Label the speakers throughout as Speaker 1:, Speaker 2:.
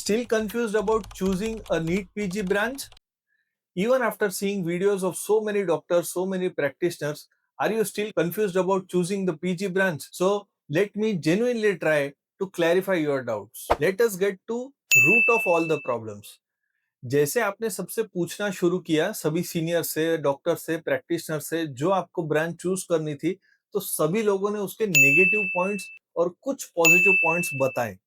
Speaker 1: Still confused about choosing a NEET PG branch? Even after seeing videos of so many doctors, so many practitioners, are you still confused about choosing the PG branch? So let me genuinely try to clarify your doubts. Let us get to root of all the problems. जैसे आपने सबसे पूछना शुरू किया सभी senior से, doctor से, practitioner से जो आपको ब्रांच चूज करनी थी, तो सभी लोगों ने उसके नेगेटिव पॉइंट्स और कुछ पॉजिटिव पॉइंट्स बताए।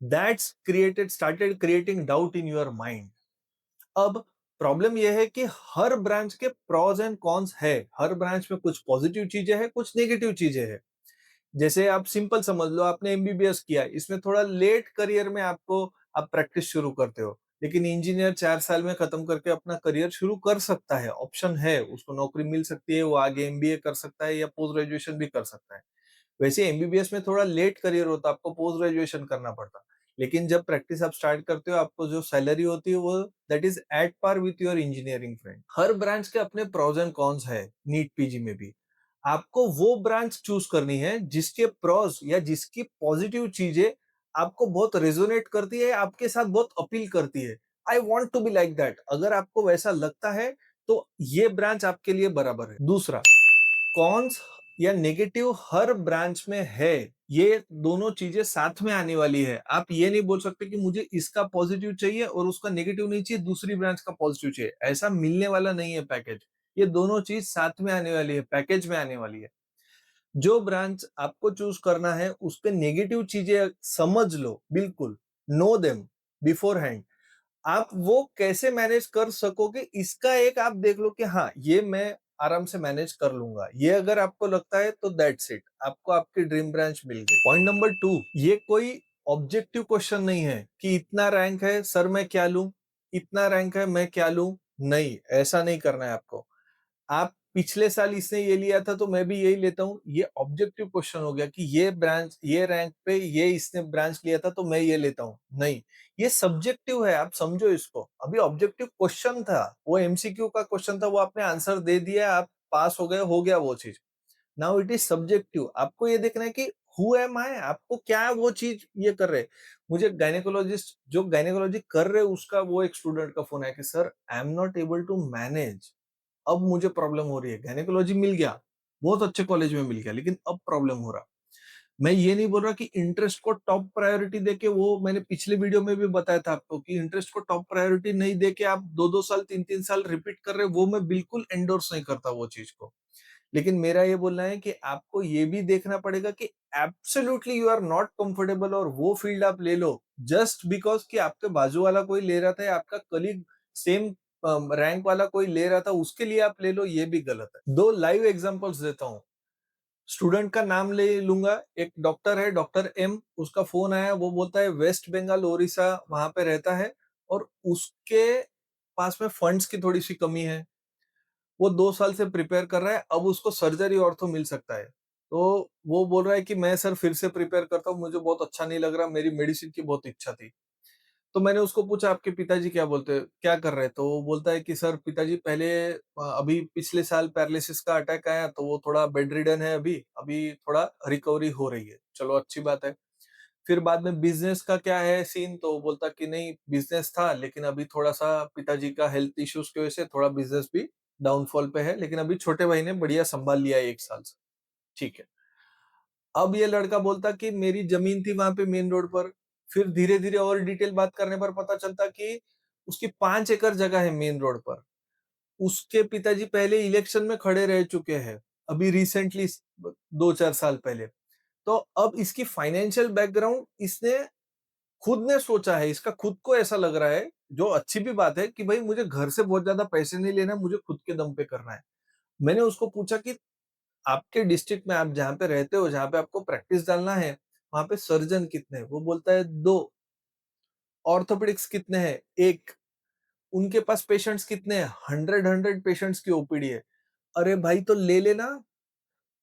Speaker 1: That's created started creating doubt in your mind. अब प्रॉब्लम यह है कि हर ब्रांच के प्रॉज एंड कॉन्स है। हर ब्रांच में कुछ पॉजिटिव चीजें हैं, कुछ नेगेटिव चीजें हैं। जैसे आप सिंपल समझ लो, आपने एमबीबीएस किया, इसमें थोड़ा लेट करियर में आपको आप प्रैक्टिस शुरू करते हो, लेकिन इंजीनियर 4 साल में खत्म करके अपना करियर शुरू कर सकता है। ऑप्शन है, उसको नौकरी मिल सकती है, वो आगे एमबीए कर सकता है या पोस्ट ग्रेजुएशन भी कर सकता है। वैसे एमबीबीएस में थोड़ा लेट करियर होता, आपको पोस्ट ग्रेजुएशन करना पड़ता। लेकिन जब प्रैक्टिस आप स्टार्ट करते हो, आपको जो सैलरी होती है वो that is at par with your engineering friend. हर ब्रांच के अपने प्रोज एंड कॉन्स है। नीट पीजी में भी आपको वो ब्रांच चूज करनी है जिसके प्रोज या जिसकी पॉजिटिव चीजें आपको बहुत रेजोनेट करती है, आपके साथ बहुत अपील करती है। I want to be like that. अगर आपको वैसा लगता है तो ये ब्रांच आपके लिए बराबर है। दूसरा, कॉन्स या नेगेटिव हर ब्रांच में है। ये दोनों चीजें साथ में आने वाली है। आप ये नहीं बोल सकते कि मुझे इसका पॉजिटिव चाहिए और उसका नेगेटिव नहीं चाहिए, दूसरी ब्रांच का पॉजिटिव चाहिए। ऐसा मिलने वाला नहीं है पैकेज। ये दोनों चीज साथ में आने वाली है, पैकेज में आने वाली है। जो ब्रांच आपको चूज करना है उसके नेगेटिव चीजें समझ लो, बिल्कुल नो देम बिफोर हैंड। आप वो कैसे मैनेज कर सकोगे इसका एक आप देख लो कि हाँ, ये मैं आराम से मैनेज कर लूंगा। ये अगर आपको लगता है तो दैट्स इट, आपको आपकी ड्रीम ब्रांच मिल गई। पॉइंट नंबर 2, ये कोई ऑब्जेक्टिव क्वेश्चन नहीं है कि इतना रैंक है सर मैं क्या लूं, इतना रैंक है मैं क्या लूं। नहीं, ऐसा नहीं करना है आपको। आप पिछले साल इसने ये लिया था तो मैं भी यही लेता हूँ, ये ऑब्जेक्टिव क्वेश्चन हो गया कि ये ब्रांच ये रैंक पे ये इसने ब्रांच लिया था तो मैं ये लेता हूँ। नहीं, ये सब्जेक्टिव है, आप समझो इसको। अभी ऑब्जेक्टिव क्वेश्चन था, वो एमसीक्यू का क्वेश्चन था, वो आपने आंसर दे दिया, आप पास हो गए, हो गया वो चीज। Now it is subjective. आपको ये देखना है कि हु एम आई, आपको क्या वो चीज ये कर रहे। मुझे गायनेकोलॉजिस्ट जो गायनेकोलॉजी कर रहे उसका वो एक स्टूडेंट का फोन है कि sir I am not able to manage, अब मुझे प्रॉब्लम हो रही है। गायनेकोलॉजी मिल गया, बहुत अच्छे कॉलेज में मिल गया, लेकिन अब प्रॉब्लम हो रहा। मैं ये नहीं बोल रहा कि इंटरेस्ट को टॉप प्रायोरिटी देके, वो मैंने पिछले वीडियो में भी बताया था आपको कि इंटरेस्ट को टॉप प्रायोरिटी नहीं देके आप 2-2 साल 3-3 साल रिपीट कर रहे हो, वो मैं बिल्कुल एंडोर्स नहीं करता वो चीज को। लेकिन मेरा ये बोलना है कि आपको ये भी देखना पड़ेगा कि absolutely you are not comfortable और वो फील्ड आप ले लो जस्ट बिकॉज कि आपके बाजू वाला कोई ले रहा था या आपका कलीग सेम रैंक वाला कोई ले रहा था उसके लिए आप ले लो, ये भी गलत है। दो लाइव एग्जांपल्स देता हूँ। स्टूडेंट का नाम ले लूंगा। एक डॉक्टर है, डॉक्टर एम, उसका फोन आया, वो बोलता है वेस्ट बंगाल ओडिशा वहां पे रहता है और उसके पास में फंड्स की थोड़ी सी कमी है। वो 2 साल से प्रिपेयर कर रहा है, अब उसको सर्जरी ऑर्थो मिल सकता है। तो वो बोल रहा है कि मैं सर फिर से प्रिपेयर करता हूँ, मुझे बहुत अच्छा नहीं लग रहा, मेरी मेडिसिन की बहुत इच्छा थी। तो मैंने उसको पूछा आपके पिताजी क्या बोलते हैं, क्या कर रहे हैं? तो वो बोलता है कि सर पिताजी पहले अभी पिछले साल पैरालिसिस का अटैक आया तो वो थोड़ा बेड रिडन है, अभी अभी थोड़ा रिकवरी हो रही है। चलो अच्छी बात है। फिर बाद में बिजनेस का क्या है सीन, तो वो बोलता कि नहीं बिजनेस था लेकिन अभी थोड़ा सा पिताजी का हेल्थ इश्यूज की वजह से थोड़ा बिजनेस भी डाउनफॉल पे है, लेकिन अभी छोटे भाई ने बढ़िया संभाल लिया है 1 साल से। ठीक है। अब ये लड़का बोलता कि मेरी जमीन थी वहां पे मेन रोड पर। फिर धीरे धीरे और डिटेल बात करने पर पता चलता कि उसकी 5 एकड़ जगह है मेन रोड पर। उसके पिताजी पहले इलेक्शन में खड़े रह चुके हैं, अभी रिसेंटली 2-4 साल पहले। तो अब इसकी फाइनेंशियल बैकग्राउंड इसने खुद ने सोचा है, इसका खुद को ऐसा लग रहा है, जो अच्छी भी बात है कि भाई मुझे घर से बहुत ज्यादा पैसे नहीं लेना, मुझे खुद के दम पे करना है। मैंने उसको पूछा कि आपके डिस्ट्रिक्ट में आप जहाँ पे रहते हो, जहाँ पे आपको प्रैक्टिस डालना है, वहां पे सर्जन कितने हैं? वो बोलता है 2। ऑर्थोपेडिक्स कितने हैं? 1। उनके पास पेशेंट्स कितने हैं? 100 पेशेंट्स की ओपीडी है। अरे भाई तो ले लेना,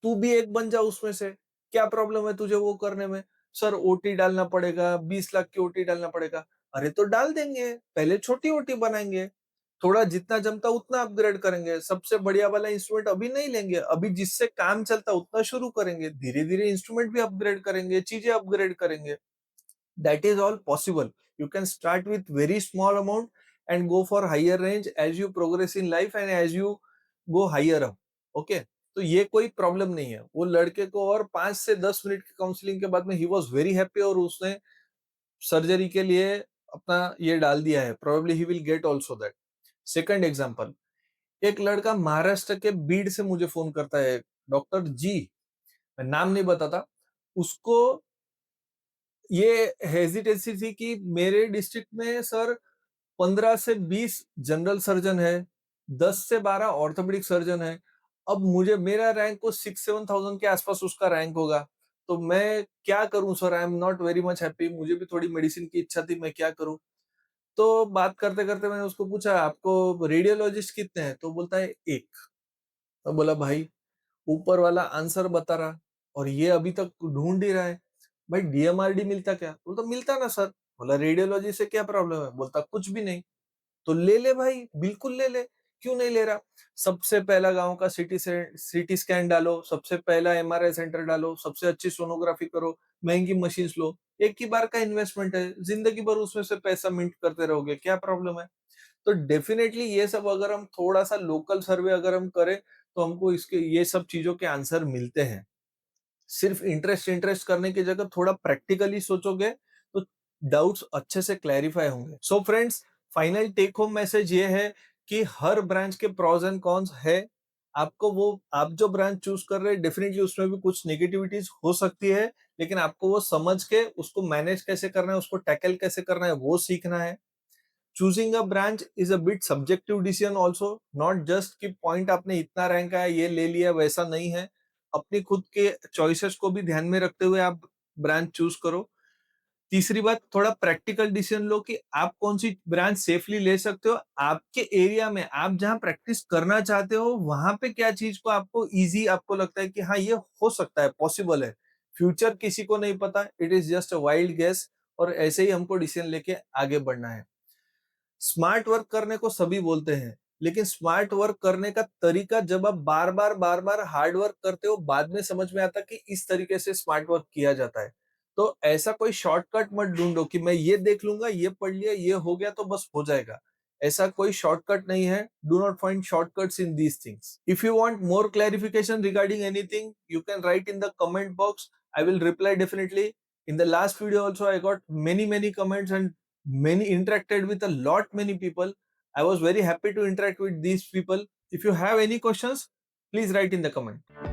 Speaker 1: तू भी एक बन जा उसमें से। क्या प्रॉब्लम है तुझे वो करने में? सर ओटी डालना पड़ेगा, 20 लाख की ओटी डालना पड़ेगा। अरे तो डाल देंगे, पहले छोटी ओटी बनाएंगे, थोड़ा जितना जमता उतना अपग्रेड करेंगे। सबसे बढ़िया वाला इंस्ट्रूमेंट अभी नहीं लेंगे, अभी जिससे काम चलता उतना शुरू करेंगे, धीरे धीरे इंस्ट्रूमेंट भी अपग्रेड करेंगे, चीजें अपग्रेड करेंगे। That is all possible You can start with very small amount and go for higher range as you progress in life and as you go higher up. Okay, तो ये कोई problem नहीं है. वो लड़के को और 5 से 10 मिनट की काउंसलिंग के बाद में ही वॉज वेरी हैप्पी और उसने सर्जरी के लिए अपना ये डाल दिया है. Probably he will get also that. Second example, एक लड़का महाराष्ट्र के बीड से मुझे फोन करता है, डॉक्टर जी, मैं नाम नहीं बताता. उसको ये हेजिटेंसी थी कि मेरे डिस्ट्रिक्ट में सर 15 से 20 जनरल सर्जन है, 10 से 12 ऑर्थोपेडिक सर्जन है. अब मुझे मेरा रैंक को 6-7,000 के आसपास उसका रैंक होगा. तो मैं क्या करूं sir? I am not very much happy. मुझे भी थोड़ी मेडिसिन की इच्छा थी, मैं क्या करूं? तो बात करते करते मैंने उसको पूछा, आपको रेडियोलॉजिस्ट कितने हैं? तो बोलता है एक. तो बोला भाई, ऊपर वाला आंसर बता रहा और ये अभी तक ढूंढ ही रहा है. भाई डीएमआरडी मिलता क्या? बोलता मिलता ना सर. बोला रेडियोलॉजी से क्या प्रॉब्लम है? बोलता कुछ भी नहीं. तो ले ले भाई, बिल्कुल ले ले. क्यों नहीं ले रहा? सबसे पहला गांव का सिटी स्कैन डालो, सबसे पहला एमआरआई सेंटर डालो, सबसे अच्छी सोनोग्राफी करो, महंगी मशीन लो. एक ही बार का इन्वेस्टमेंट है, जिंदगी भर उसमें से पैसा मिंट करते रहोगे, क्या प्रॉब्लम है? तो डेफिनेटली ये सब अगर हम थोड़ा सा लोकल सर्वे अगर हम करें तो हमको इसके ये सब चीजों के आंसर मिलते हैं. सिर्फ इंटरेस्ट इंटरेस्ट करने की जगह थोड़ा प्रैक्टिकली सोचोगे तो डाउट्स अच्छे से क्लैरिफाई होंगे. So friends, final take home message ये है कि हर ब्रांच के प्रॉज एंड कॉन्स है. आपको वो आप जो ब्रांच चूज कर रहे हैं डेफिनेटली उसमें भी कुछ नेगेटिविटीज हो सकती है, लेकिन आपको वो समझ के उसको मैनेज कैसे करना है, उसको टैकल कैसे करना है, वो सीखना है. Choosing a branch is a bit subjective decision also, not just कि पॉइंट आपने इतना रैंक है ये ले लिया, वैसा नहीं है. अपनी खुद के चॉइसेस को भी ध्यान में रखते हुए आप ब्रांच चूज करो. तीसरी बात, थोड़ा प्रैक्टिकल डिसीजन लो कि आप कौन सी ब्रांच सेफली ले सकते हो. आपके एरिया में आप जहां प्रैक्टिस करना चाहते हो वहां पे क्या चीज को आपको इजी आपको लगता है कि हाँ ये हो सकता है, पॉसिबल है. फ्यूचर किसी को नहीं पता, it is just a wild guess. और ऐसे ही हमको डिसीजन लेके आगे बढ़ना है. स्मार्ट वर्क करने को सभी बोलते हैं, लेकिन स्मार्ट वर्क करने का तरीका जब आप बार बार हार्ड वर्क करते हो बाद में समझ में आता कि इस तरीके से स्मार्ट वर्क किया जाता है. तो ऐसा कोई शॉर्टकट मत ढूंढो कि मैं ये देख लूंगा, ये पढ़ लिया, ये हो गया तो बस हो जाएगा. ऐसा कोई शॉर्टकट नहीं है. Do not find shortcuts in these things. If you want more clarification regarding anything you can write in the comment box. I will reply definitely. In the last video also I got many comments and many interacted with a lot many people. I was very happy to interact with these people. If you have any questions, please write in the comment.